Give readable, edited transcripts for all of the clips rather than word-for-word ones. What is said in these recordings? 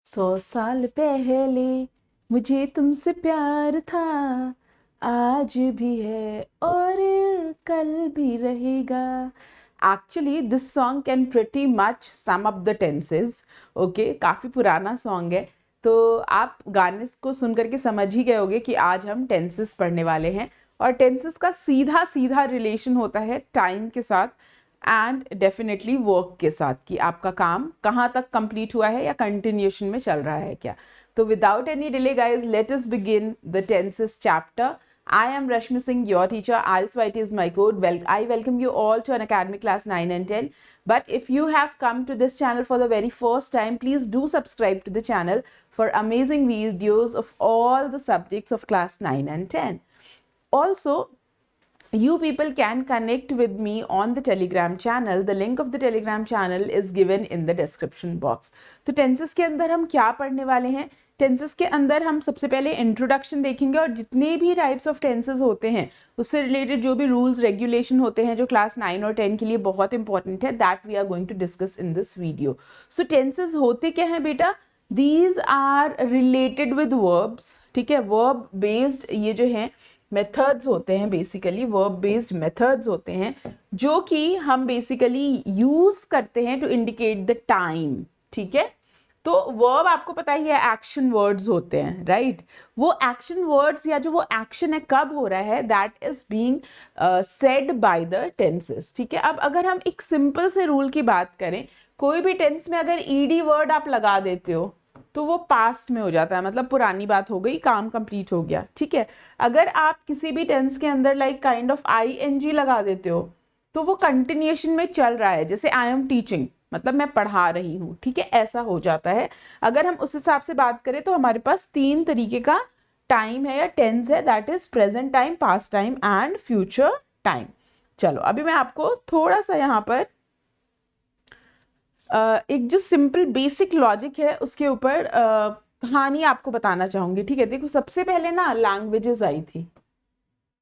100 साल पहले मुझे तुमसे प्यार था, आज भी है और कल भी रहेगा। Actually this song can pretty much sum up the tenses. Okay, काफ़ी पुराना सॉन्ग है, तो आप गाने को सुन करके समझ ही गए होगे कि आज हम टेंसेस पढ़ने वाले हैं। और टेंसेस का सीधा सीधा रिलेशन होता है टाइम के साथ एंड डेफिनेटली वर्क के साथ, कि आपका काम कहाँ तक कंप्लीट हुआ है या कंटिन्यूशन में चल रहा है क्या। तो without any delay guys, let us begin the tenses chapter. I am Rashmi Singh, your teacher. IELTS is my code. Well, I welcome you all to an academy class 9 and 10. But if you have come to this channel for the very first time, please do subscribe to the channel for amazing videos of all the subjects of class 9 and 10. Also, you people can connect with me on the Telegram channel. The link of the Telegram channel is given in the description box. तो tenses के अंदर हम क्या पढ़ने वाले हैं? Tenses के अंदर हम सबसे पहले इंट्रोडक्शन देखेंगे और जितने भी टाइप्स ऑफ टेंसेस होते हैं उससे रिलेटेड जो भी रूल्स रेगुलेशन होते हैं जो क्लास 9 और 10 के लिए बहुत इंपॉर्टेंट है, that we are going to discuss in this video. So tenses होते क्या हैं बेटा? These are related with verbs. ठीक है, वर्ब बेस्ड ये जो है मेथड्स होते हैं, बेसिकली वर्ब बेस्ड मेथड्स होते हैं जो कि हम बेसिकली यूज करते हैं टू इंडिकेट द टाइम. ठीक है, तो वर्ब आपको पता ही है एक्शन वर्ड्स होते हैं, राइट? वो एक्शन वर्ड्स या जो वो एक्शन है कब हो रहा है, that is being said by the tenses. ठीक है, अब अगर हम एक सिंपल से रूल की बात करें, कोई भी टेंस में अगर ईडी वर्ड आप लगा देते हो तो वो पास्ट में हो जाता है, मतलब पुरानी बात हो गई, काम कंप्लीट हो गया. ठीक है, अगर आप किसी भी टेंस के अंदर लाइक काइंड ऑफ आईएनजी लगा देते हो तो वो कंटिन्यूएशन में चल रहा है. जैसे आई एम टीचिंग, मतलब मैं पढ़ा रही हूँ. ठीक है, ऐसा हो जाता है. अगर हम उस हिसाब से बात करें तो हमारे पास 3 तरीके का टाइम है या टेंस है, that is present time, past time and future time. चलो अभी मैं आपको थोड़ा सा यहाँ पर एक जो सिंपल बेसिक लॉजिक है उसके ऊपर कहानी आपको बताना चाहूंगी. ठीक है, देखो सबसे पहले ना लैंग्वेजेस आई थी.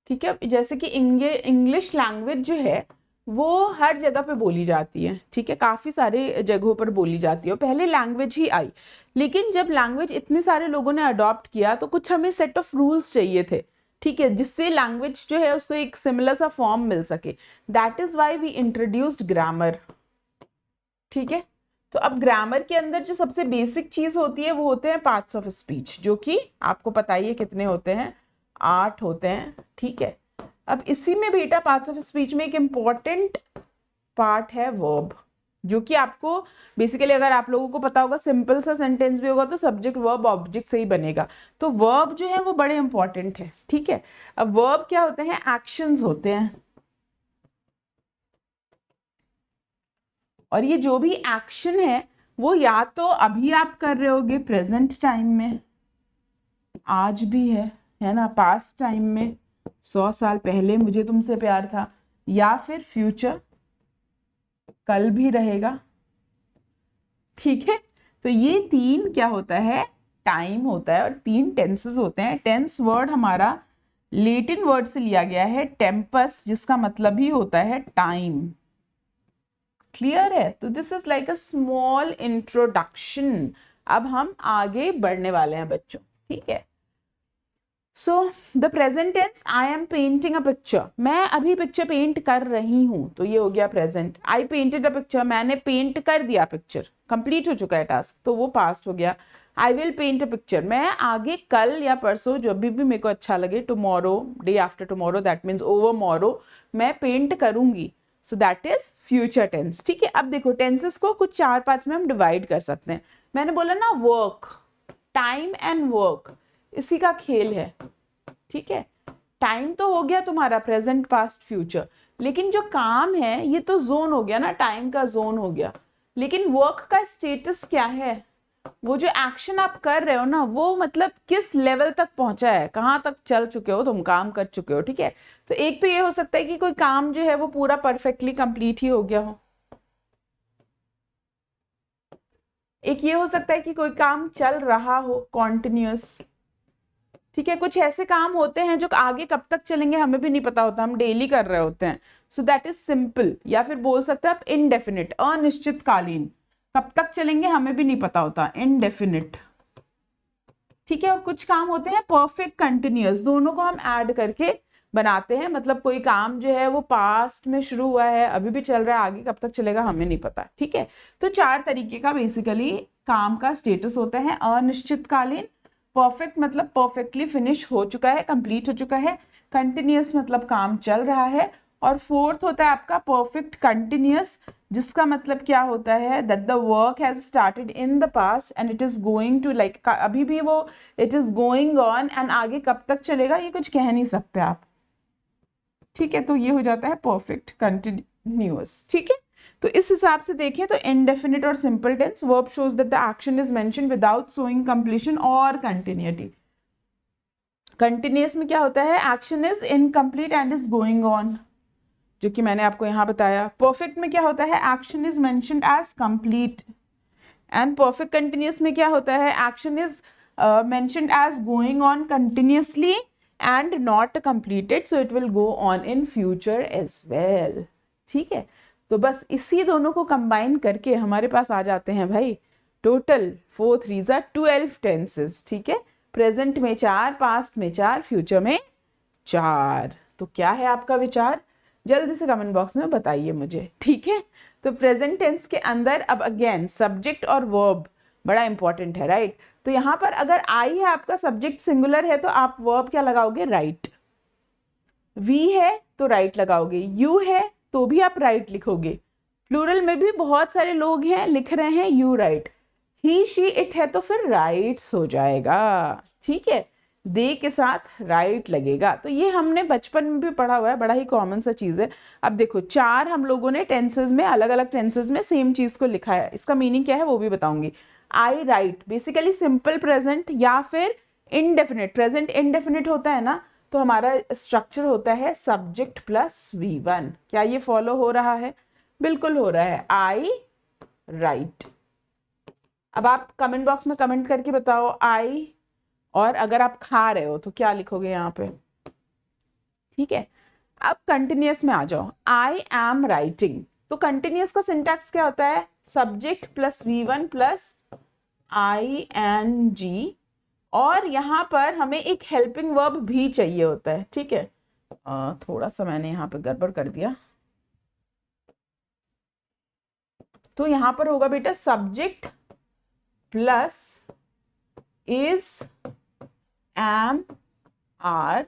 ठीक है, जैसे कि इंग्लिश लैंग्वेज जो है वो हर जगह पे बोली जाती है. ठीक है, काफ़ी सारे जगहों पर बोली जाती है. पहले लैंग्वेज ही आई, लेकिन जब लैंग्वेज इतने सारे लोगों ने अडॉप्ट किया तो कुछ हमें सेट ऑफ रूल्स चाहिए थे. ठीक है, जिससे लैंग्वेज जो है उसको एक सिमिलर सा फॉर्म मिल सके. That is why we introduced grammar. ठीक है, तो अब ग्रामर के अंदर जो सबसे बेसिक चीज होती है वो होते हैं पार्ट्स ऑफ स्पीच, जो कि आपको पता ही है कितने होते हैं, 8 होते हैं. ठीक है, अब इसी में बेटा पार्ट्स ऑफ स्पीच में एक इम्पॉर्टेंट पार्ट है वर्ब, जो कि आपको बेसिकली अगर आप लोगों को पता होगा सिंपल सा सेंटेंस भी होगा तो सब्जेक्ट वर्ब ऑब्जेक्ट से ही बनेगा. तो वर्ब जो है वो बड़े इंपॉर्टेंट है. ठीक है, अब वर्ब क्या होते हैं? एक्शंस होते हैं. और ये जो भी एक्शन है वो या तो अभी आप कर रहे होगे प्रेजेंट टाइम में, आज भी है ना, पास्ट टाइम में 100 साल पहले मुझे तुमसे प्यार था, या फिर फ्यूचर कल भी रहेगा. ठीक है, तो ये 3 क्या होता है? टाइम होता है. और 3 टेंसेस होते हैं. टेंस वर्ड हमारा लैटिन वर्ड से लिया गया है टेम्पस, जिसका मतलब ही होता है टाइम. क्लियर है? तो this is like a small introduction. अब हम आगे बढ़ने वाले हैं बच्चों. ठीक है, so the present tense, I am painting a picture. मैं अभी पिक्चर पेंट कर रही हूं, तो ये हो गया present. I painted a picture, मैंने पेंट कर दिया, पिक्चर कंप्लीट हो चुका है टास्क, तो वो पास्ट हो गया. I will paint a picture, मैं आगे कल या परसों जब भी मेरे को अच्छा लगे, tomorrow, day after tomorrow, that means overmorrow, मैं पेंट करूंगी. So that is future tense. ठीक है, अब देखो टेंसेस को कुछ 4 पार्ट्स में हम डिवाइड कर सकते हैं. मैंने बोला ना वर्क, टाइम एंड वर्क इसी का खेल है. ठीक है, टाइम तो हो गया तुम्हारा प्रेजेंट, पास्ट, फ्यूचर, लेकिन जो काम है ये तो जोन हो गया ना, टाइम का जोन हो गया. लेकिन वर्क का स्टेटस क्या है? वो जो एक्शन आप कर रहे हो ना, वो मतलब किस लेवल तक पहुंचा है, कहाँ तक चल चुके हो तुम, काम कर चुके हो. ठीक है, तो एक तो ये हो सकता है कि कोई काम जो है वो पूरा परफेक्टली कंप्लीट ही हो गया हो. एक ये हो सकता है कि कोई काम चल रहा हो कॉन्टिन्यूअस. ठीक है, कुछ ऐसे काम होते हैं जो आगे कब तक चलेंगे हमें भी नहीं पता होता, हम डेली कर रहे होते हैं. सो दैट इज सिंपल, या फिर बोल सकते हैं आप इनडेफिनिट, अनिश्चितकालीन. कब तक चलेंगे हमें भी नहीं पता होता, इनडेफिनिट। ठीक है, और कुछ काम होते हैं परफेक्ट कंटिन्यूअस, दोनों को हम ऐड करके बनाते हैं। मतलब कोई काम जो है वो पास्ट में शुरू हुआ है, अभी भी चल रहा है, आगे कब तक चलेगा हमें नहीं पता। ठीक है, तो 4 तरीके का बेसिकली काम का स्टेटस होता है। अनिश्चितकालीन, परफेक्ट मतलब परफेक्टली फिनिश हो चुका है, कंप्लीट हो चुका है। कंटिन्यूअस मतलब काम चल रहा है। और फोर्थ होता है आपका परफेक्ट कंटिन्यूअस, जिसका मतलब क्या होता है, that the work has started in the past and it is going to, like अभी भी वो it is going on, and आगे कब तक चलेगा ये कुछ कह नहीं सकते आप। ठीक है, तो ये हो जाता है परफेक्ट कंटिन्यूअस। ठीक है, तो इस हिसाब से देखें तो इंडेफिनिट और simple tense, verb shows that the action is mentioned without showing completion और कंटिन्यूटी। कंटिन्यूअस में क्या होता है, action is incomplete and is going on, जो कि मैंने आपको यहां बताया। परफेक्ट में क्या होता है, action is mentioned as complete. And perfect continuous में क्या होता है, action is mentioned as going on continuously and not completed, so it will go on in future as well. ठीक है, तो बस इसी दोनों को कंबाइन करके हमारे पास आ जाते हैं भाई टोटल 4 3 12 टेंसेस। ठीक है, प्रेजेंट में 4, पास्ट में 4, फ्यूचर में 4। तो क्या है आपका विचार, जल्दी से कमेंट बॉक्स में बताइए मुझे। ठीक है, तो प्रेजेंट टेंस के अंदर अब अगेन सब्जेक्ट और वर्ब बड़ा इंपॉर्टेंट है, राइट। तो यहां पर अगर आई है आपका, सब्जेक्ट सिंगुलर है, तो आप वर्ब क्या लगाओगे, राइट। वी है तो राइट लगाओगे, यू है तो भी आप राइट लिखोगे। प्लूरल में भी बहुत सारे लोग हैं लिख रहे हैं you right, he she it है तो फिर राइट्स हो जाएगा। ठीक है, दे के साथ राइट लगेगा। तो ये हमने बचपन में भी पढ़ा हुआ है, बड़ा ही कॉमन सा चीज है। अब देखो 4 हम लोगों ने टेंसेज में, अलग अलग टेंसेज में सेम चीज को लिखा है, इसका मीनिंग क्या है वो भी बताऊंगी। आई राइट बेसिकली सिंपल प्रेजेंट या फिर इनडेफिनिट। प्रेजेंट इनडेफिनिट होता है ना, तो हमारा स्ट्रक्चर होता है सब्जेक्ट प्लस V1। क्या ये फॉलो हो रहा है, बिल्कुल हो रहा है, आई राइट। अब आप कमेंट बॉक्स में कमेंट करके बताओ आई, और अगर आप खा रहे हो तो क्या लिखोगे यहाँ पे। ठीक है, अब कंटिन्यूअस में आ जाओ, आई एम राइटिंग। तो कंटिन्यूअस का सिंटैक्स क्या होता है, subject plus V1 plus ING, और यहां पर हमें एक हेल्पिंग वर्ब भी चाहिए होता है। ठीक है, थोड़ा सा मैंने यहाँ पे गड़बड़ कर दिया, तो यहां पर होगा बेटा subject plus is am are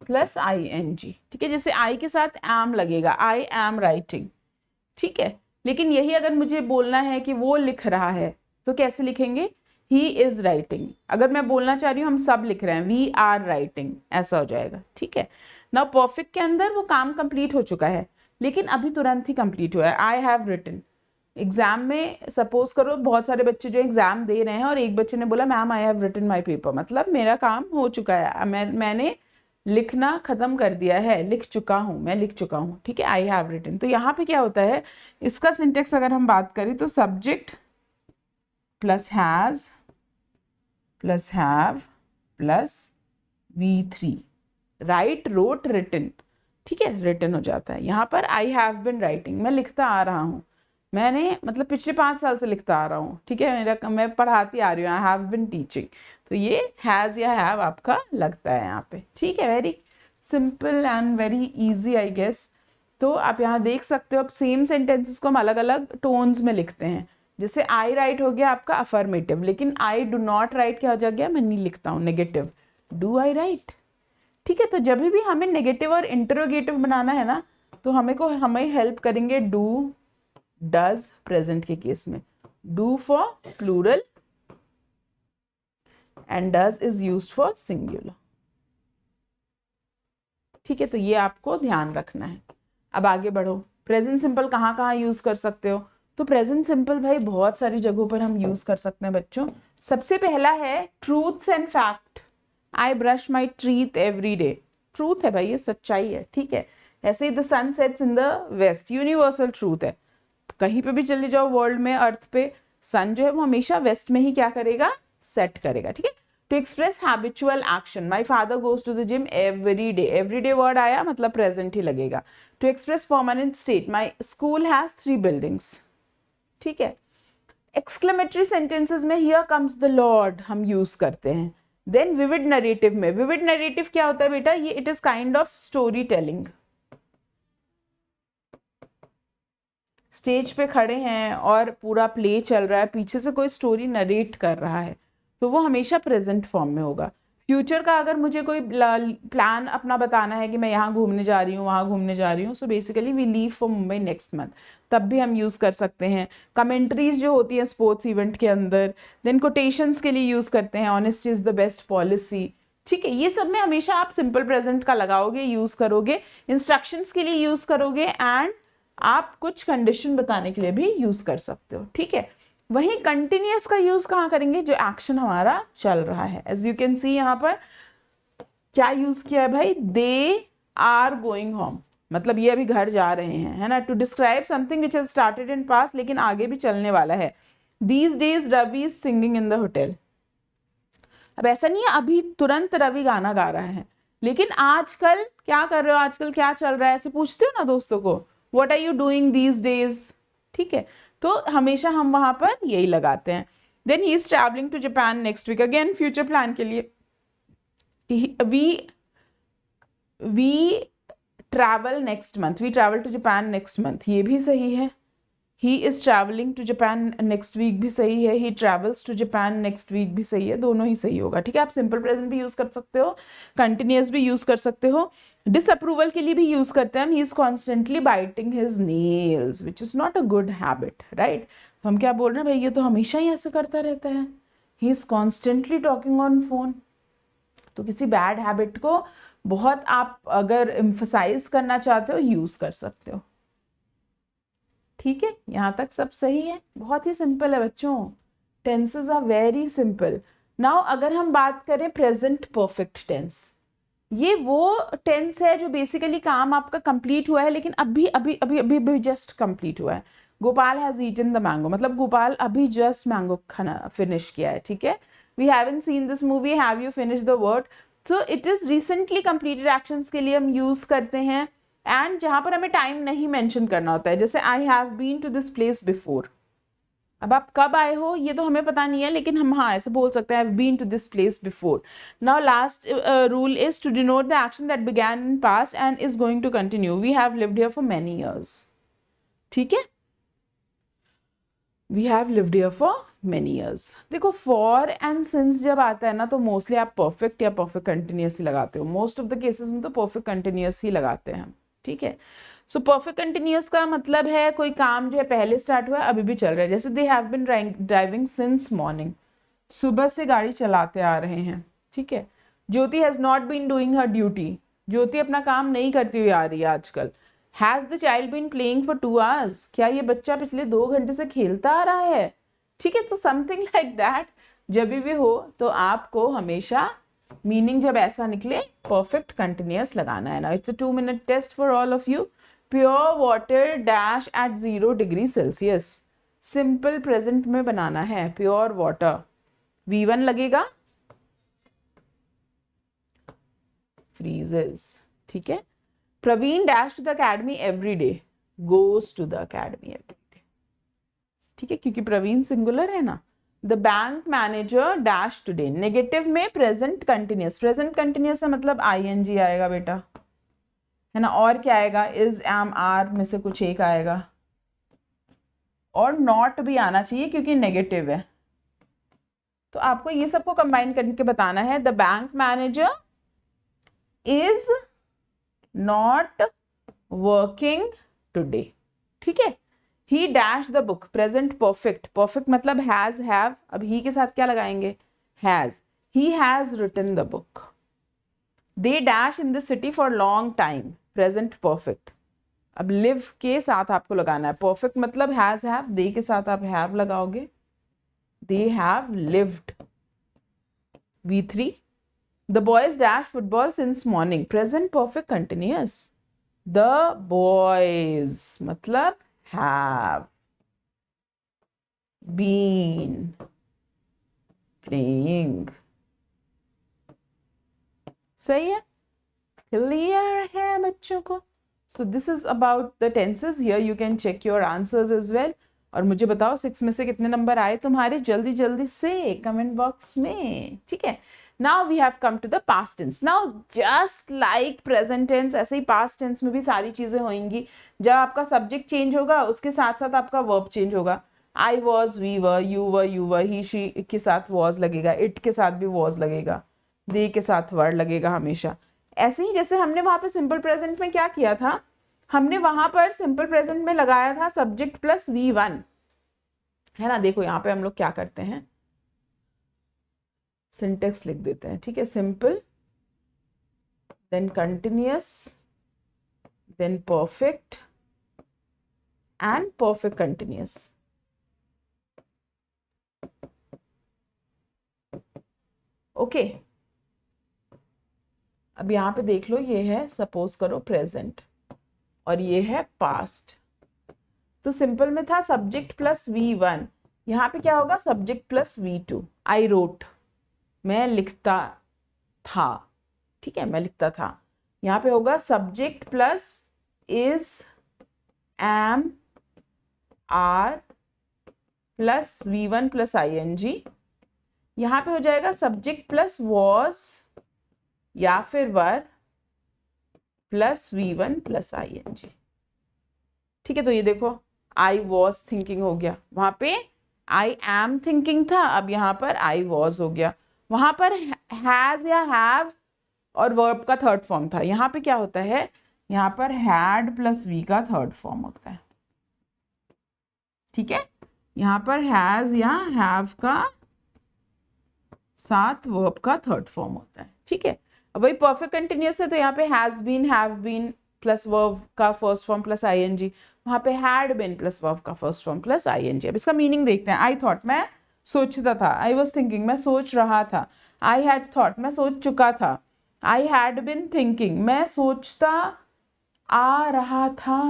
plus ING। ठीक है, जैसे आई के साथ एम लगेगा, आई एम राइटिंग। ठीक है, लेकिन यही अगर मुझे बोलना है कि वो लिख रहा है तो कैसे लिखेंगे, ही इज राइटिंग। अगर मैं बोलना चाह रही हूँ हम सब लिख रहे हैं, वी आर राइटिंग, ऐसा हो जाएगा। ठीक है, नाउ परफेक्ट के अंदर वो काम कंप्लीट हो चुका है, लेकिन अभी तुरंत ही कंप्लीट हुआ है, आई हैव रिटन। एग्जाम में सपोज करो बहुत सारे बच्चे जो एग्जाम दे रहे हैं और एक बच्चे ने बोला ma'am I have written my paper, मतलब मेरा काम हो चुका है, मैंने लिखना खत्म कर दिया है, लिख चुका हूं, मैं लिख चुका हूं। ठीक है, आई हैव रिटन। तो यहाँ पे क्या होता है, इसका सिंटेक्स अगर हम बात करें तो subject plus has plus have plus V3, write wrote written. ठीक है, रिटन हो जाता है। यहाँ पर आई हैव बिन राइटिंग, मैं लिखता आ रहा हूँ, मैंने मतलब पिछले 5 साल से लिखता आ रहा हूँ। ठीक है, मैं पढ़ाती आ रही हूँ, आई हैव बिन टीचिंग। तो ये हैज या हैव आपका लगता है यहाँ पे। ठीक है, very simple and very easy I guess. तो आप यहाँ देख सकते हो, अब सेम सेंटेंसेस को हम अलग अलग टोन्स में लिखते हैं। जैसे आई राइट हो गया आपका अफर्मेटिव, लेकिन आई डू नॉट राइट क्या हो जा गया, मैं नहीं लिखता हूँ, नेगेटिव, डू आई राइट। ठीक है, तो जब भी हमें नेगेटिव और इंटरोगेटिव बनाना है ना, तो हमें हेल्प करेंगे डू, डज प्रेजेंट के केस में, do for plural and does is used for singular. ठीक है, तो ये आपको ध्यान रखना है। अब आगे बढ़ो, प्रेजेंट सिंपल कहाँ कहाँ यूज कर सकते हो, तो प्रेजेंट सिंपल भाई बहुत सारी जगहों पर हम यूज कर सकते हैं बच्चों। सबसे पहला है truths and fact, I brush my teeth every day. Truth है भाई, ये सच्चाई है। ठीक है, ऐसे ही the sun sets in the west, universal truth है, कहीं पे भी चले जाओ वर्ल्ड में, अर्थ पे, सन जो है वो हमेशा वेस्ट में ही क्या करेगा, सेट करेगा। ठीक है, to express habitual action, my father goes to the gym every day, every day word आया मतलब प्रेजेंट ही लगेगा। To express permanent state, my school has 3 buildings. ठीक है, एक्सक्लेमेटरी सेंटेंसेस में हियर कम्स द लॉर्ड हम यूज करते हैं. देन विविड नरेटिव में, विविड नरेटिव क्या होता है बेटा, ये it is kind of story telling. Stage पे खड़े हैं और पूरा प्ले चल रहा है, पीछे से कोई स्टोरी नरेट कर रहा है, तो वो हमेशा प्रेजेंट फॉर्म में होगा. फ्यूचर का अगर मुझे कोई प्लान अपना बताना है कि मैं यहाँ घूमने जा रही हूँ, वहाँ घूमने जा रही हूँ, so basically we leave for Mumbai next month, तब भी हम यूज़ कर सकते हैं. कमेंट्रीज जो होती हैं स्पोर्ट्स इवेंट के अंदर, देन कोटेशंस के लिए यूज़ करते हैं, honesty is the best policy. ठीक है, ये सब में हमेशा आप सिंपल प्रेजेंट का लगाओगे, यूज़ करोगे, इंस्ट्रक्शंस के लिए यूज़ करोगे, एंड आप कुछ कंडीशन बताने के लिए भी यूज़ कर सकते हो. ठीक है, वहीं कंटिन्यूअस का यूज कहाँ करेंगे, जो एक्शन हमारा चल रहा है. एज यू कैन सी यहाँ पर क्या यूज किया है भाई, दे आर गोइंग होम, मतलब ये अभी घर जा रहे हैं, है ना. To describe something which has started in past, लेकिन आगे भी चलने वाला है. These days Ravi is singing in the hotel. अब ऐसा नहीं है अभी तुरंत रवि गाना गा रहा है, लेकिन आजकल क्या कर रहे हो, आजकल क्या चल रहा है, ऐसे पूछते हो ना दोस्तों को, what are you doing these days. ठीक है, तो हमेशा हम वहां पर यही लगाते हैं. Then he is travelling to Japan next week, again future plan के लिए we travel next month, we travel to Japan next month, ये भी सही है. He is travelling to Japan next week भी सही है, he travels to Japan next week भी सही है, दोनों ही सही होगा. ठीक है, आप सिंपल प्रेजेंट भी यूज कर सकते हो, कंटिन्यूअस भी यूज कर सकते हो. डिसअप्रूवल के लिए भी यूज करते हैं हम, he is constantly biting his nails which is not a good habit, right. हम क्या बोल रहे हैं भाई, ये तो हमेशा ही ऐसे करता रहता है, he is constantly talking on phone. तो किसी बैड हैबिट को बहुत आप अगर एम्फसाइज करना चाहते हो, यूज कर सकते हो. ठीक है, यहाँ तक सब सही है, बहुत ही सिंपल है बच्चों, tenses are very simple. Now अगर हम बात करें प्रेजेंट परफेक्ट टेंस, ये वो टेंस है जो बेसिकली काम आपका कंप्लीट हुआ है, लेकिन अभी अभी अभी अभी अभी जस्ट कंप्लीट हुआ है. Gopal has eaten the mango, मतलब गोपाल अभी जस्ट मैंगो खाना फिनिश किया है. ठीक है, we haven't seen this movie, have you finish the word. So it is recently completed actions के लिए हम यूज करते हैं, एंड जहां पर हमें टाइम नहीं मेंशन करना होता है, जैसे I have been to this place before. अब आप कब आए हो ये तो हमें पता नहीं है, लेकिन हम हाँ ऐसे बोल सकते हैं, I have been to this place before. Now last rule is to denote the action that began in past and is going to continue. We have lived here for many years. ठीक है, we have lived here for many years. देखो for and since जब आता है ना, तो mostly आप perfect या परफेक्ट कंटिन्यूस ही लगाते हो. मोस्ट ऑफ द केसेस में तो परफेक्ट कंटिन्यूस ही लगाते हैं हम. ठीक है, सो परफेक्ट कंटिन्यूस का मतलब है कोई काम जो है पहले स्टार्ट हुआ है, अभी भी चल रहा है. जैसे they have been driving since morning, सुबह से गाड़ी चलाते आ रहे हैं. ठीक है, Jyoti has not been doing her duty, Jyoti अपना काम नहीं करती हुई आ रही है आजकल. Has the child been playing for 2 hours, क्या ये बच्चा पिछले 2 घंटे से खेलता आ रहा है. ठीक है, तो समथिंग लाइक दैट जब भी हो तो आपको हमेशा मीनिंग जब ऐसा निकले परफेक्ट कंटिन्यूअस लगाना है. ना it's a 2-minute test for all of you. Pure water dash at 0 degree Celsius, simple present में बनाना है. प्योर वाटर V1 लगेगा, फ्रीजेस. ठीक है, Praveen dash to the academy every day, goes to the academy every day. ठीक है, क्योंकि Praveen singular है ना. The bank manager dash today, negative में प्रेजेंट कंटिन्यूअस, प्रेजेंट कंटिन्यूअस है मतलब ING आएगा बेटा, है ना. और क्या आएगा, इज एम आर में से कुछ एक आएगा, और नॉट भी आना चाहिए क्योंकि नेगेटिव है. तो आपको ये सबको कंबाइन करके बताना है. The bank manager is not working today. ठीक है, he dash the book, present perfect, perfect मतलब हैज हैव, अब ही के साथ क्या लगाएंगे, has, he has written the book. They dash in the city for long time, present perfect. अब live के साथ आपको लगाना है, परफेक्ट मतलब हैज हैव, दे के साथ आप हैव लगाओगे, they have lived. V3, the boys dash football since morning, present perfect continuous. The boys मतलब have been playing. सही है, क्लियर है बच्चों को. So this is about the tenses. Here you can check your answers as well. और मुझे बताओ 6 में से कितने नंबर आए तुम्हारे, जल्दी जल्दी से कमेंट बॉक्स में, ठीक है। Now we have come to the past tense. Now just like present tense, ऐसे ही पास्ट टेंस में भी सारी चीजें होंगी। जब आपका सब्जेक्ट चेंज होगा उसके साथ साथ आपका वर्ब चेंज होगा। I was, we were, you were, he she के साथ वॉज लगेगा, इट के साथ भी वॉज लगेगा, दे के साथ वर्ड लगेगा हमेशा। ऐसे ही जैसे हमने वहां पे सिंपल प्रेजेंट में क्या किया था, हमने वहां पर सिंपल प्रेजेंट में लगाया था सब्जेक्ट प्लस V1, है ना। देखो यहाँ पे हम लोग क्या करते हैं, सिंटेक्स लिख देते हैं, ठीक है। Simple, then continuous, then perfect and perfect continuous. Okay, अब यहाँ पे देख लो, ये है सपोज करो प्रेजेंट और ये है पास्ट। तो सिंपल में था सब्जेक्ट प्लस V1, यहाँ पे क्या होगा subject plus V2। I wrote, मैं लिखता था, ठीक है, मैं लिखता था। यहाँ पे होगा subject plus is, am, are plus V1 plus ING। यहाँ पे हो जाएगा सब्जेक्ट प्लस वॉज या फिर वर प्लस V1 प्लस ING, ठीक है। तो ये देखो आई वॉज थिंकिंग हो गया, वहां पे आई एम थिंकिंग था, अब यहाँ पर आई वॉज हो गया। वहां पर हैज या हैव और वर्ब का थर्ड फॉर्म था, यहाँ पे क्या होता है, यहाँ पर हैड प्लस वी का थर्ड फॉर्म होता है, ठीक है। यहाँ पर हैज या हैव का साथ वर्ब का थर्ड फॉर्म होता है, ठीक है। अब वही परफेक्ट कंटिन्यूअस है, तो यहाँ पे has been, have been plus verb का फर्स्ट फॉर्म प्लस ING, वहां पे हैड बीन प्लस वर्ब का फर्स्ट फॉर्म प्लस ING। अब इसका मीनिंग देखते हैं। आई थॉट, मैं सोचता था, आई वॉज थिंकिंग, मैं सोच रहा था, आई हैड थॉट, मैं सोच चुका था, आई हैड बीन थिंकिंग, मैं सोचता आ रहा था।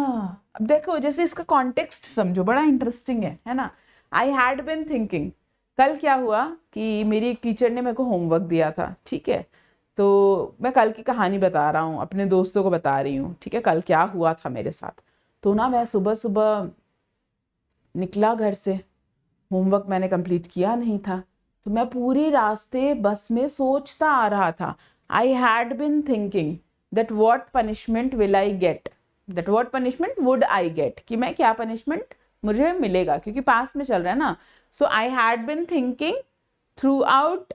अब देखो जैसे इसका कॉन्टेक्स्ट समझो, बड़ा इंटरेस्टिंग है ना। आई हैड बीन थिंकिंग, कल क्या हुआ कि मेरी एक टीचर ने मेरे को होमवर्क दिया था, ठीक है। तो मैं कल की कहानी बता रहा हूँ, अपने दोस्तों को बता रही हूँ, ठीक है, कल क्या हुआ था मेरे साथ। तो ना मैं सुबह सुबह निकला घर से, होमवर्क मैंने कंप्लीट किया नहीं था, तो मैं पूरे रास्ते बस में सोचता आ रहा था। आई had been thinking that what punishment will I get, that what punishment would I get, कि मैं क्या पनिशमेंट मुझे मिलेगा, क्योंकि पास्ट में चल रहा है ना। So I had been thinking throughout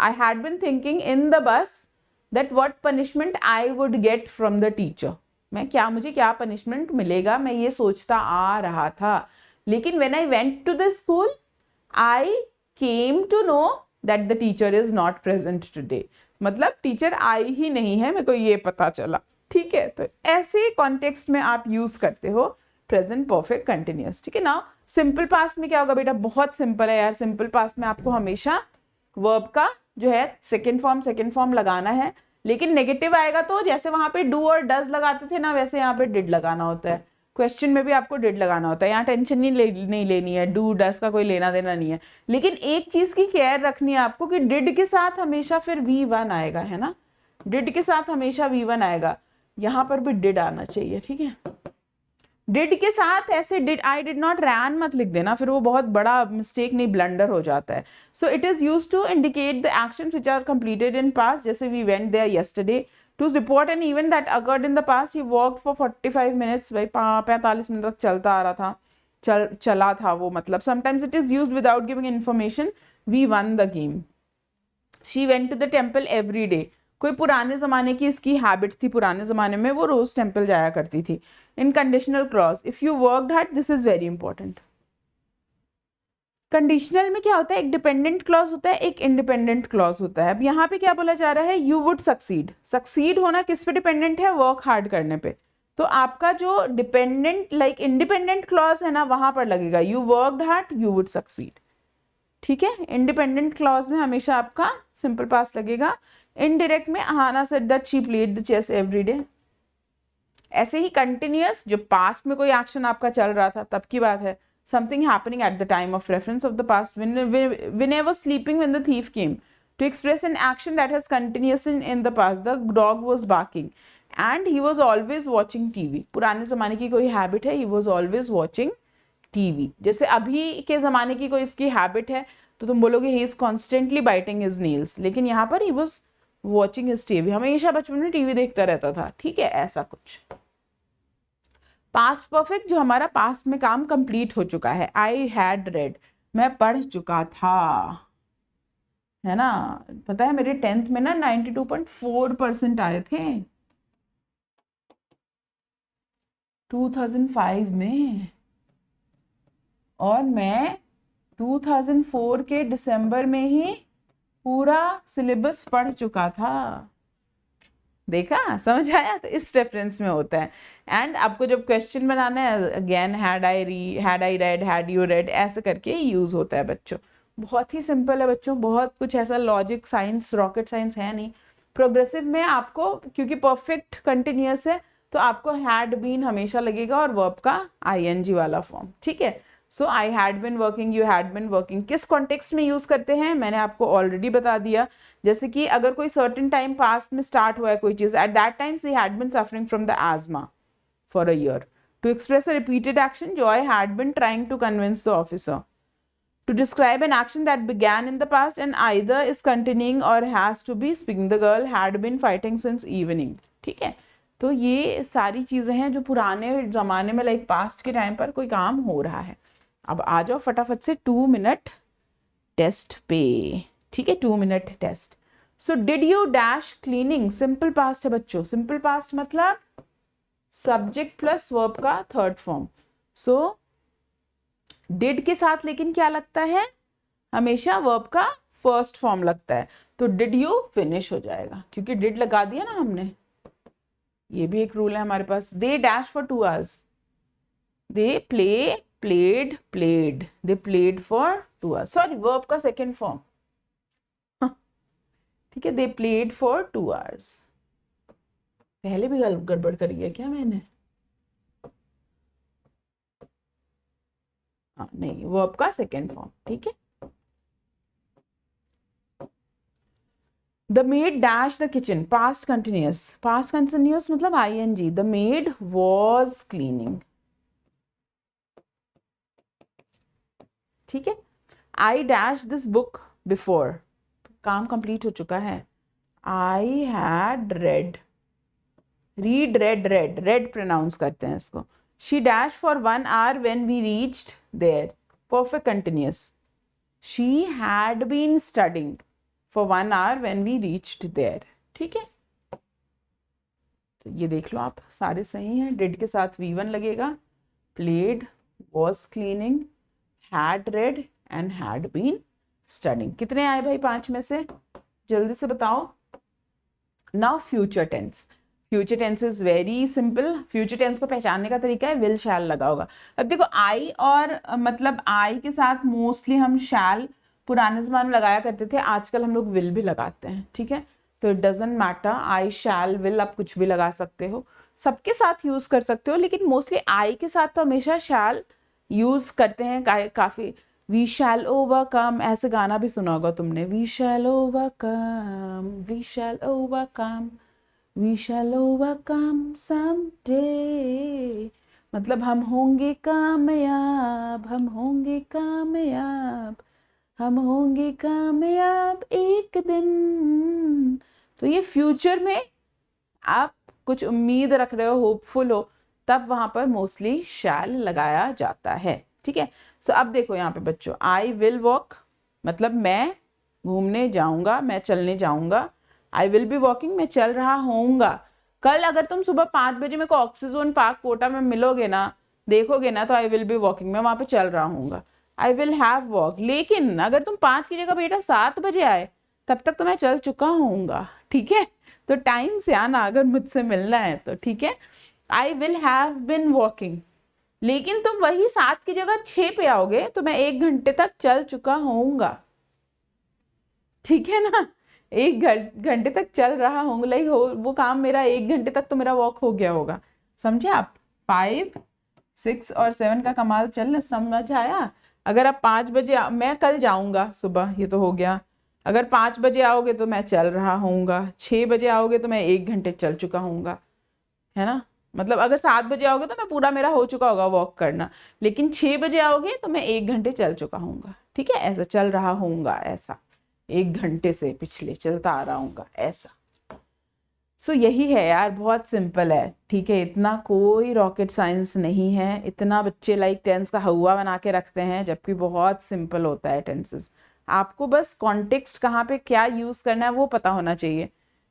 I had been thinking in the bus that what punishment I would get from the teacher, मुझे क्या punishment मिलेगा, मैं ये सोचता आ रहा था। लेकिन when I went to the school I came to know that the teacher is not present today, मतलब टीचर आई ही नहीं है, मेरे को ये पता चला, ठीक है। तो ऐसे कॉन्टेक्स्ट में आप यूज करते हो प्रेजेंट परफेक्ट कंटिन्यूअस, ठीक है ना। सिंपल पास्ट में क्या होगा बेटा, बहुत सिंपल है यार। सिंपल पास्ट में आपको हमेशा वर्ब का जो है सेकेंड फॉर्म लगाना है, लेकिन नेगेटिव आएगा तो जैसे वहां पे डू और डज लगाते थे ना, वैसे यहाँ पे डिड लगाना होता है। क्वेश्चन में भी आपको डिड लगाना होता है, यहाँ टेंशन नहीं लेनी है, डू डज का कोई लेना देना नहीं है। लेकिन एक चीज की केयर रखनी है आपको कि डिड के साथ हमेशा फिर V1 आएगा, है ना। डिड के साथ हमेशा V1 आएगा, यहाँ पर भी डिड आना चाहिए, ठीक है। डिड के साथ ऐसे डिड, आई डिड नॉट रैन मत लिख देना, फिर वो बहुत बड़ा मिस्टेक नहीं, ब्लंडर हो जाता है। So it is used to indicate the action which are completed in past, जैसे we went there yesterday to report an event that occurred in the past, he walked for 45 minutes, भाई 45 minute तक चलता आ रहा था, चला था वो, मतलब sometimes it is used without giving information, we won the game. She went to the temple every day, कोई पुराने ज़माने की इसकी हैबिट थी, पुराने ज़माने में वो रोज़ टेम्पल जाया करती थी। In conditional clause, if you worked hard, this is very important. Conditional में क्या होता है, एक डिपेंडेंट क्लॉज होता है, एक इंडिपेंडेंट क्लॉज होता है। अब यहाँ पे क्या बोला जा रहा है, यू वुड सक्सीड। सक्सीड होना किस पे डिपेंडेंट है, वर्क हार्ड करने पे। तो आपका जो डिपेंडेंट लाइक इंडिपेंडेंट क्लॉज है ना, वहां पर लगेगा you worked hard, you would succeed, ठीक है। इंडिपेंडेंट क्लॉज में हमेशा आपका सिंपल पास्ट लगेगा। इनडायरेक्ट में Hannah said that she played the chess every day. ऐसे ही कंटिन्यूअस, जो पास्ट में कोई एक्शन आपका चल रहा था तब की बात है, something happening at the time of reference of the past. When I was sleeping when the thief came, to express an action that has continuous in the past, the dog was barking. And he was always watching TV. पुराने ज़माने की कोई habit है, he was always watching TV. जैसे अभी के ज़माने की कोई इसकी हैबिट है तो तुम बोलोगे he is constantly biting his nails, लेकिन यहाँ पर he was watching his TV, हमेशा बचपन में टीवी देखता रहता था, ठीक है, ऐसा कुछ। पास्ट परफेक्ट जो हमारा पास्ट में काम कंप्लीट हो चुका है, आई हैड रेड, मैं पढ़ चुका था, है ना। पता है मेरे 10th में ना 92.4% आए थे 2005 में, और मैं 2004 के दिसंबर में ही पूरा सिलेबस पढ़ चुका था। देखा, समझ आया। तो इस रेफरेंस में होता है। एंड आपको जब क्वेश्चन बनाना है, again had I read, had you read, ऐसे करके यूज होता है बच्चों। बहुत ही सिंपल है बच्चों, बहुत कुछ ऐसा लॉजिक साइंस रॉकेट साइंस है नहीं। प्रोग्रेसिव में आपको, क्योंकि परफेक्ट कंटिन्यूअस है, तो आपको हैड बीन हमेशा लगेगा और वर्ब का आईएनजी वाला फॉर्म, ठीक है। So I had been working, you had been working किस कॉन्टेक्स्ट में यूज करते हैं मैंने आपको ऑलरेडी बता दिया। जैसे कि अगर कोई सर्टेन टाइम पास्ट में स्टार्ट हुआ है कोई चीज, at that time she had been suffering from the asthma for a year. To express a repeated action, Joy had been trying to convince the officer. To describe an action that began in the past and either is continuing or has to be speaking, the girl had been fighting since evening. ठीक है, तो ये सारी चीज़ें हैं जो पुराने ज़माने में लाइक पास्ट के टाइम पर कोई काम हो रहा है। अब आ जाओ फटाफट से 2 मिनट टेस्ट पे, ठीक है, 2 minute test. So did you dash cleaning, simple past है बच्चों। सिंपल पास्ट मतलब सब्जेक्ट प्लस वर्ब का थर्ड फॉर्म। सो डिड के साथ लेकिन क्या लगता है, हमेशा वर्ब का फर्स्ट फॉर्म लगता है, तो डिड यू फिनिश हो जाएगा, क्योंकि डिड लगा दिया ना हमने। ये भी एक रूल है हमारे पास। They dash for 2 hours, they played they played for 2 hours, sorry verb का सेकेंड फॉर्म, ठीक है, दे प्लेड फॉर 2 hours। पहले भी गड़बड़ करी है क्या मैंने? हाँ नहीं, वर्ब का सेकेंड फॉर्म, ठीक है। The maid dash the kitchen, past continuous मतलब ING. The maid was cleaning, ठीक है। I dash this book before, काम कंप्लीट हो चुका है। I had read, read pronounce करते हैं इसको। She dash for 1 hour when we reached there, perfect continuous. She had been studying for 1 hour when we reached there, ठीक है। तो ये देख लो आप, सारे सही हैं। डिड के साथ V1 लगेगा, played, was cleaning, had read and had been studying। कितने आए भाई 5 में से, जल्दी से बताओ। Now future tense. Future tense is very simple. Future tense को पहचानने का तरीका है विल शैल लगा होगा। अब देखो आई और मतलब आई के साथ मोस्टली हम शैल पुराने ज़माने में लगाया करते थे, आजकल हम लोग विल भी लगाते हैं, ठीक है। तो it doesn't matter, I shell will आप कुछ भी लगा सकते हो, सबके साथ यूज़ कर सकते हो, लेकिन मोस्टली आई के साथ तो हमेशा शैल यूज़ करते हैं काफ़ी। वी शैल ओवरकम, ऐसे गाना भी सुना होगा तुमने, we shall overcome, we shall overcome, we shall overcome someday, मतलब हम होंगे कामयाब, हम होंगे कामयाब, हम होंगे कामयाब एक दिन। तो ये फ्यूचर में आप कुछ उम्मीद रख रहे हो, होपफुल हो, तब वहां पर मोस्टली शैल लगाया जाता है, ठीक है। सो अब देखो यहाँ पे बच्चों, आई विल वॉक मतलब मैं घूमने जाऊंगा, मैं चलने जाऊंगा। आई विल बी वॉकिंग, मैं चल रहा होऊंगा। कल अगर तुम सुबह 5 बजे मेरे को ऑक्सीजन पार्क कोटा में मिलोगे ना, देखोगे ना, तो आई विल बी वॉकिंग, मैं वहां पे चल रहा हूँ। आई विल हैव वॉक, लेकिन अगर तुम 5 की जगह बेटा 7 बजे आए, तब तक तो मैं चल चुका होऊंगा, ठीक है। तो टाइम से आना अगर मुझसे मिलना है तो, ठीक है। I will have been walking, लेकिन तुम वही 7 की जगह 6 पे आओगे तो मैं 1 घंटे तक चल चुका होऊंगा, ठीक है ना। 1 घंटे तक चल रहा होऊंगा, लाइक वो काम मेरा 1 घंटे तक तो मेरा वॉक हो गया होगा, समझे आप। 5, 6 और 7 का कमाल चल समझ आया। अगर आप 5 बजे मैं कल जाऊंगा सुबह, ये तो हो गया। अगर 5 बजे आओगे तो मैं चल रहा होऊंगा, 6 बजे आओगे तो मैं 1 घंटे चल चुका होऊंगा। है ना। मतलब अगर 7 बजे आओगे तो मैं पूरा मेरा हो चुका होगा वॉक करना, लेकिन 6 बजे आओगे तो मैं 1 घंटे चल चुका हूँगा, ठीक है, ऐसा चल रहा हूँगा, ऐसा 1 घंटे से पिछले चलता आ रहा हूँगा ऐसा। सो यही है यार, बहुत सिंपल है, ठीक है, इतना कोई रॉकेट साइंस नहीं है। इतना बच्चे लाइक टेंस का हवा बना के रखते हैं, जबकि बहुत सिंपल होता है टेंसेस। आपको बस कॉन्टेक्स्ट कहाँ पे क्या यूज़ करना है वो पता होना चाहिए।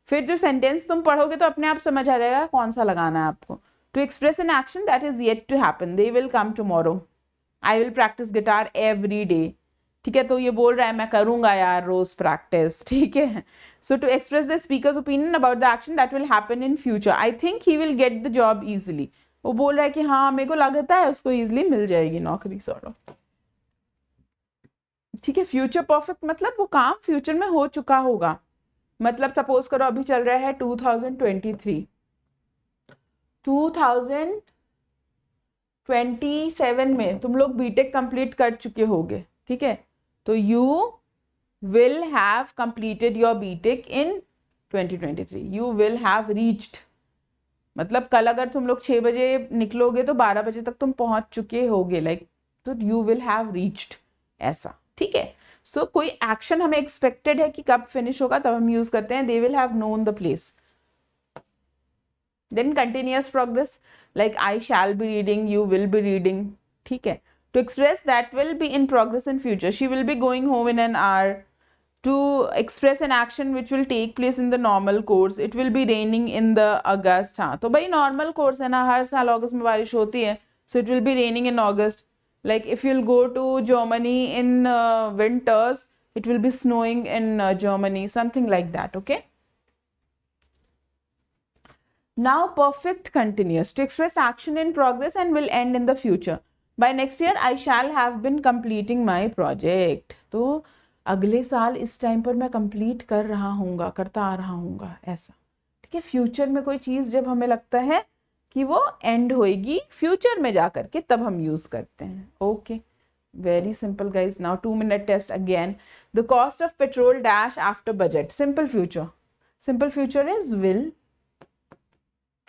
फिर जो सेंटेंस तुम पढ़ोगे तो अपने आप समझ आ जाएगा कौन सा लगाना है आपको। To express an action that is yet to happen, they will come tomorrow, I will practise guitar every day, ठीक है, तो ये बोल रहा है मैं करूंगा यार रोज प्रैक्टिस, ठीक है। So to express the speaker's opinion about the action that will happen in future, I think he will get the job easily, वो बोल रहा है कि हाँ मेरे को लगता है उसको इजिली मिल जाएगी नौकरी, सॉर्ट ऑफ, ठीक है। फ्यूचर परफेक्ट मतलब वो काम फ्यूचर में हो चुका होगा। मतलब सपोज करो अभी चल रहा है 2023, 2027 में तुम लोग बीटेक कंप्लीट कर चुके होगे, ठीक है, तो you will have completed your BTech in 2023, you will have reached, मतलब कल अगर तुम लोग 6 बजे निकलोगे तो 12 बजे तक तुम पहुंच चुके होगे, लाइक, तो you will have reached, ऐसा, ठीक है। सो कोई एक्शन हमें एक्सपेक्टेड है कि कब फिनिश होगा तब हम यूज करते हैं they will have known the place. Then continuous progress, like I shall be reading, you will be reading, ठीक है। To express that will be in progress in future, she will be going home in an hour. To express an action which will take place in the normal course, it will be raining in the August, हाँ तो भाई normal course है ना, हर साल अगस्त में बारिश होती है, so it will be raining in August. Like if you'll go to Germany in winters, it will be snowing in Germany, something like that, okay. Now perfect continuous, to express action in progress and will end in the future. By next year I shall have been completing my project, तो अगले साल इस time पर मैं complete कर रहा हूँगा, करता आ रहा हूँगा, ऐसा, ठीक है। फ्यूचर में कोई चीज़ जब हमें लगता है कि वो एंड होएगी फ्यूचर में जा करके, तब हम यूज़ करते हैं, okay. Very simple guys. Now 2 minute test again. The cost of petrol dash after budget, simple future, simple future is will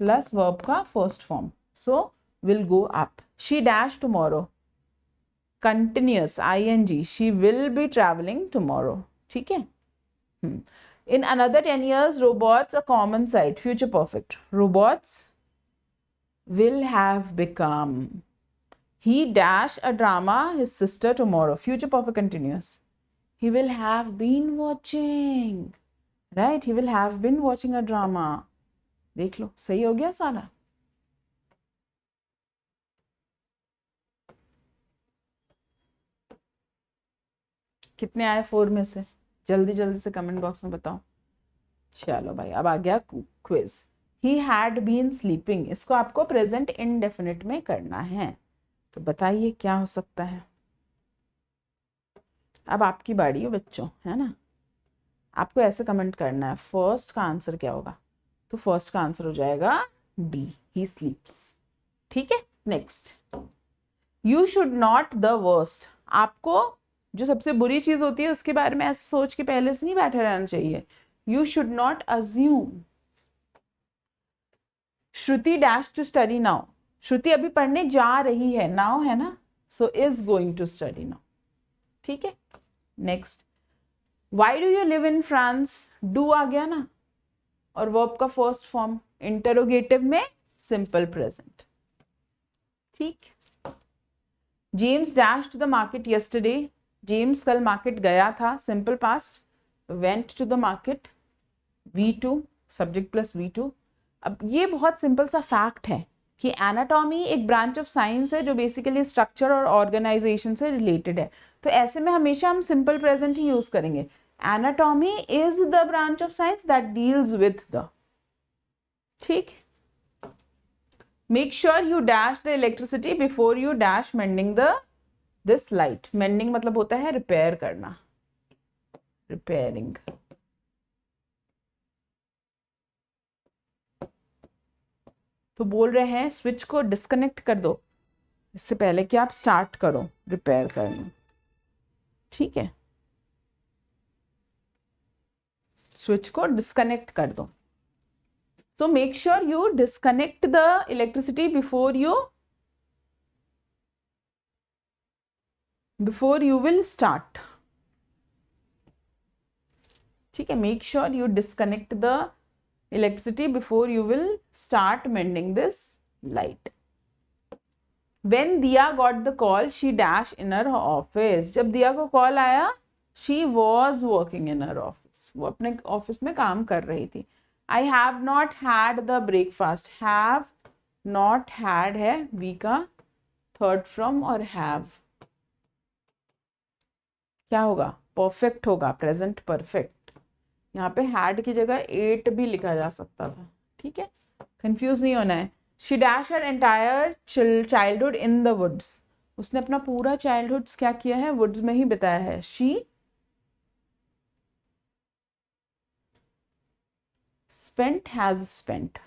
plus verb का first form, so will go up. She dash tomorrow, continuous ing, she will be traveling tomorrow, ठीक है। In another 10 years robots a common sight, future perfect, robots will have become, he dash a drama his sister tomorrow, future perfect continuous, he will have been watching, right, he will have been watching a drama, देख लो सही हो गया सारा। कितने आए 4 में से, जल्दी जल्दी से कमेंट बॉक्स में बताओ। चलो भाई अब आ गया quiz. He had been sleeping, इसको आपको प्रेजेंट इनडेफिनिट में करना है, तो बताइए क्या हो सकता है। अब आपकी बारी है बच्चों, है ना, आपको ऐसे कमेंट करना है फर्स्ट का आंसर क्या होगा, तो फर्स्ट का आंसर हो जाएगा डी, ही स्लीप्स, ठीक है। Next, you should not the worst, आपको जो सबसे बुरी चीज होती है उसके बारे में ऐसे सोच के पहले से नहीं बैठे रहना चाहिए। You should not assume. Shruti dash to study now, Shruti अभी पढ़ने जा रही है, नाउ है ना, so is going to study now, ठीक है। Next, why do you live in France, do आ गया ना, और वर्ब का फर्स्ट फॉर्म इंटरोगेटिव में सिंपल प्रेजेंट, ठीक। James dash to the market yesterday, James कल मार्केट गया था, simple past, went to the market, V2 subject plus V2। अब ये बहुत सिंपल सा फैक्ट है कि एनाटॉमी एक ब्रांच ऑफ साइंस है जो बेसिकली स्ट्रक्चर और ऑर्गेनाइजेशन से रिलेटेड है, तो ऐसे में हमेशा हम सिंपल प्रेजेंट ही यूज करेंगे। Anatomy is the branch of science that deals with the, ठीक। Make sure you dash the electricity before you dash mending the this light, mending मतलब होता है रिपेयर करना, रिपेयरिंग। तो बोल रहे हैं स्विच को डिस्कनेक्ट कर दो इससे पहले कि आप स्टार्ट करो रिपेयर करना, ठीक है, स्विच को डिस्कनेक्ट कर दो। So make sure you disconnect the electricity before you will start. ठीक है, make sure you disconnect the electricity before you will start mending this light. When Diya got the call, she dashed in her office. जब दिया को call आया, she was working in her office. वो अपने office में काम कर रही थी. I have not had the breakfast. Have not had है we का third from और have. क्या होगा? Perfect होगा, present perfect. यहाँ पे had की जगह ate भी लिखा जा सकता था. ठीक है, कंफ्यूज नहीं होना है. She dashed her entire childhood in the woods. उसने अपना पूरा चाइल्डहुड क्या किया है? वुड्स में ही बिताया है. She spent has spent.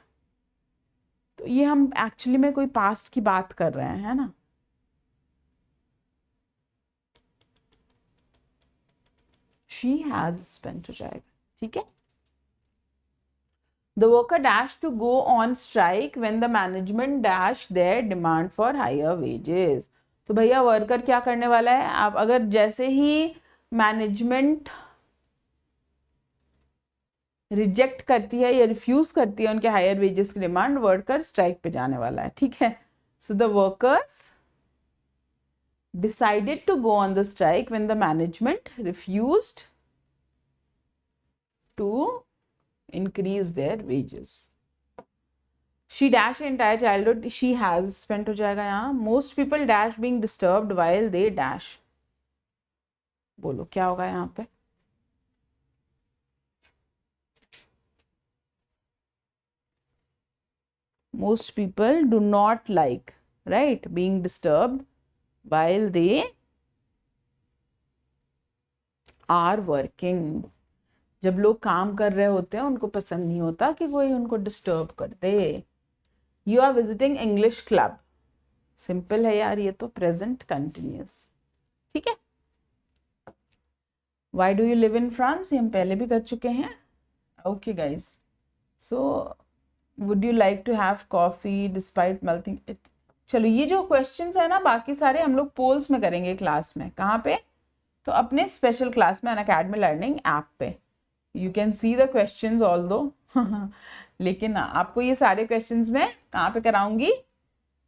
तो ये हम एक्चुअली में कोई पास्ट की बात कर रहे हैं, है ना. She has spent हो जाएगा. ठीक है. The worker dashed to go on strike when the management dashed their demand for higher wages. तो भैया वर्कर क्या करने वाला है? आप अगर जैसे ही मैनेजमेंट रिजेक्ट करती है या रिफ्यूज करती है उनके हायर वेजेस की डिमांड, वर्कर स्ट्राइक पे जाने वाला है. ठीक है. So the workers decided to go on the strike when the management refused to increase their wages. She dashed entire childhood. She has spent हो जाएगा यहाँ. Most people dash being disturbed while they dash. बोलो क्या होगा यहाँ पे? Most people do not like, right, being disturbed while they are working. जब लोग काम कर रहे होते हैं उनको पसंद नहीं होता कि कोई उनको डिस्टर्ब कर दे. You are visiting English club. Simple है यार, ये तो प्रेजेंट कंटिन्यूस. ठीक है. Why do you live in France? ये हम पहले भी कर चुके हैं. Okay guys. So would you like to have coffee despite melting it? चलो ये जो क्वेश्चंस है ना बाकी सारे हम लोग पोल्स में करेंगे क्लास में. कहाँ पे? तो अपने स्पेशल क्लास में अनअकैडमी लर्निंग ऐप पे. You can see the questions all दो. लेकिन आपको ये सारे क्वेश्चंस मैं कहाँ पे कराऊंगी?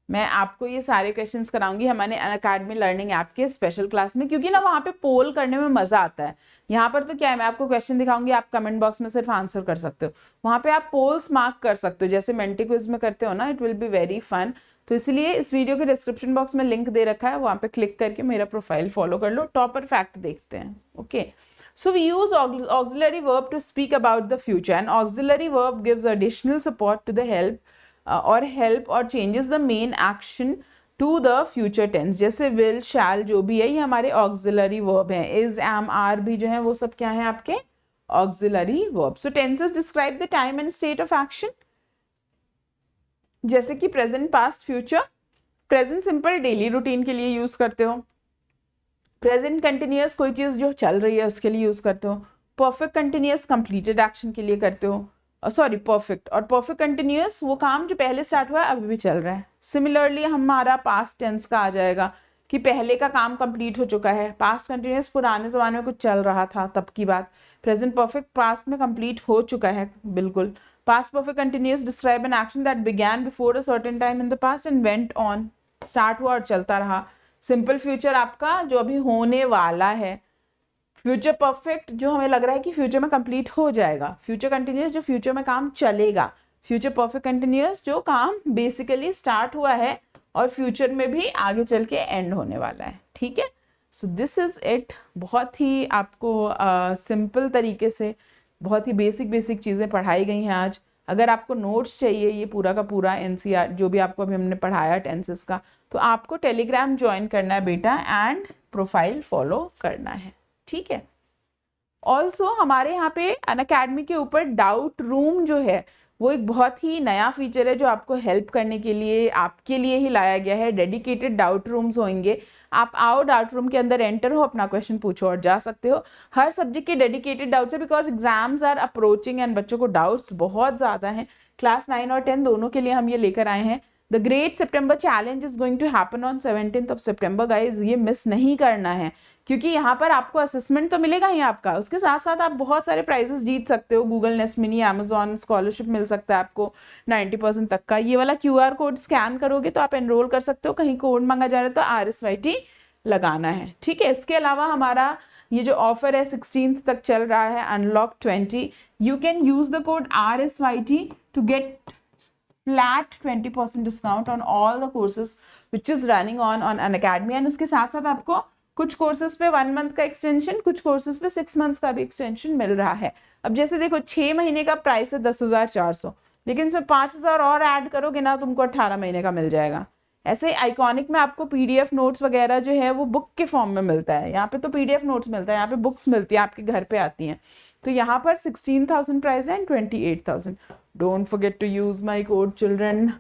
मैं आपको ये सारे क्वेश्चंस कराऊंगी हमारे अनअकैडमी लर्निंग ऐप के स्पेशल क्लास में, क्योंकि ना वहाँ पे पोल करने में मज़ा आता है. यहाँ पर तो क्या है, मैं आपको क्वेश्चन दिखाऊंगी, आप कमेंट बॉक्स में सिर्फ आंसर कर सकते हो. वहाँ पे आप पोल्स मार्क कर सकते हो जैसे मेंटी क्विज में करते हो ना. It will be very fun. तो इसलिए इस वीडियो के डिस्क्रिप्शन बॉक्स में लिंक दे रखा है, वहाँ पे क्लिक करके मेरा प्रोफाइल फॉलो कर लो. टॉपर फैक्ट देखते हैं. Okay. So we use auxiliary verb to speak about the future, and auxiliary verb gives additional support to the help or changes the main action to the future tense. जैसे will, shall जो भी है ये हमारे auxiliary verb हैं. is, am, are भी जो है वो सब क्या है आपके auxiliary verb. So tenses describe the time and state of action. जैसे कि present, past, future. present simple daily routine के लिए यूज करते हो. प्रेजेंट कंटिन्यूअस कोई चीज़ जो चल रही है उसके लिए यूज़ करते हो. परफेक्ट कंटिन्यूअस कंप्लीटेड एक्शन के लिए करते हो. Sorry perfect. और परफेक्ट कंटिन्यूअस वो काम जो पहले स्टार्ट हुआ है अभी भी चल रहा है. सिमिलरली हमारा पास्ट टेंस का आ जाएगा कि पहले का काम कंप्लीट हो चुका है. पास्ट कंटिन्यूअस पुराने ज़माने में कुछ चल रहा था तब की बात. प्रेजेंट परफेक्ट पास्ट में कंप्लीट हो चुका है बिल्कुल. Past perfect continuous describe N action that began before a certain time in the past and went on. Start हुआ और चलता रहा. सिंपल फ्यूचर आपका जो अभी होने वाला है. फ्यूचर परफेक्ट जो हमें लग रहा है कि फ्यूचर में कंप्लीट हो जाएगा. फ्यूचर कंटिन्यूअस जो फ्यूचर में काम चलेगा. फ्यूचर परफेक्ट कंटिन्यूअस जो काम बेसिकली स्टार्ट हुआ है और फ्यूचर में भी आगे चल के एंड होने वाला है. ठीक है. So this is it. बहुत ही आपको सिंपल तरीके से बहुत ही बेसिक चीज़ें पढ़ाई गई हैं आज. अगर आपको नोट्स चाहिए ये पूरा का पूरा NCR जो भी आपको अभी हमने पढ़ाया टेंसेस का, तो आपको टेलीग्राम ज्वाइन करना है बेटा एंड प्रोफाइल फॉलो करना है. ठीक है. ऑल्सो हमारे यहाँ पे अनअकैडमी के ऊपर डाउट रूम जो है वो एक बहुत ही नया फीचर है जो आपको हेल्प करने के लिए आपके लिए ही लाया गया है. डेडिकेटेड डाउट रूम्स होंगे. आप आओ डाउट रूम के अंदर एंटर हो, अपना क्वेश्चन पूछो और जा सकते हो. हर सब्जेक्ट के डेडिकेटेड डाउट्स है because exams are approaching and बच्चों को डाउट्स बहुत ज़्यादा हैं क्लास 9 और 10 दोनों के लिए हम ये लेकर आए हैं। The great September challenge is going to happen on 17th September guys, ये मिस नहीं करना है, क्योंकि यहाँ पर आपको असेसमेंट तो मिलेगा ही आपका, उसके साथ साथ आप बहुत सारे प्राइजेस जीत सकते हो। Google Nest Mini, Amazon scholarship मिल सकता है आपको 90% तक का। ये वाला QR कोड स्कैन करोगे तो आप एनरोल कर सकते हो। कहीं कोड मांगा जा रहा है तो RSVT लगाना है, ठीक है। इसके अलावा हमारा ये जो ऑफर है 16th तक चल रहा है, unlock 20, you can use the code RSVT to get flat 20% discount on all the courses which is running on Unacademy। And उसके साथ साथ आपको कुछ कोर्सेज पे 1 मंथ का एक्सटेंशन, कुछ कोर्सेज पे 6 मंथ्स का भी एक्सटेंशन मिल रहा है। अब जैसे देखो 6 महीने का प्राइस है 10,400, लेकिन उसमें 5,000 और ऐड करोगे ना, तुमको 18 महीने का मिल जाएगा। ऐसे आइकॉनिक में आपको PDF नोट्स वगैरह जो है वो बुक के फॉर्म में मिलता है, यहाँ पे तो PDF नोट्स मिलता है, यहाँ पे बुक्स मिलती है, आपके घर पे आती हैं। तो यहाँ पर 16,000 प्राइस है and 28,000। Don't forget to use my code children.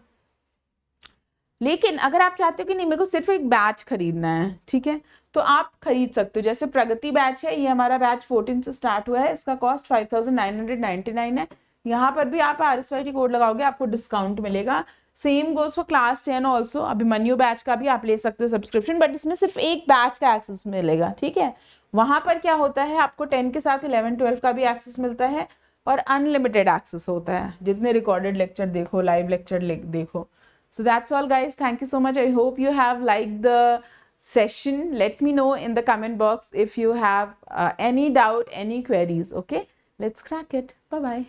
लेकिन अगर आप चाहते हो कि नहीं मेरे को सिर्फ एक बैच खरीदना है, ठीक है, तो आप खरीद सकते हो। जैसे प्रगति बैच है, ये हमारा बैच 14 से स्टार्ट हुआ है, इसका कॉस्ट 5,999 है। यहाँ पर भी आप RSVT कोड लगाओगे, आपको डिस्काउंट मिलेगा। Same goes for class 10 also. Abhimanyu batch का भी आप ले सकते हो सब्सक्रिप्शन, बट इसमें सिर्फ एक बैच का एक्सेस मिलेगा, ठीक है। वहां पर क्या होता है, आपको 10 के साथ 11 12 का भी एक्सेस मिलता है और अनलिमिटेड एक्सेस होता है, जितने रिकॉर्डेड लेक्चर देखो, लाइव लेक्चर देखो। So that's all guys, thank you so much. I hope you have liked the session. Let me know in the comment box if you have any doubt, any queries. Okay, let's crack it. Bye bye.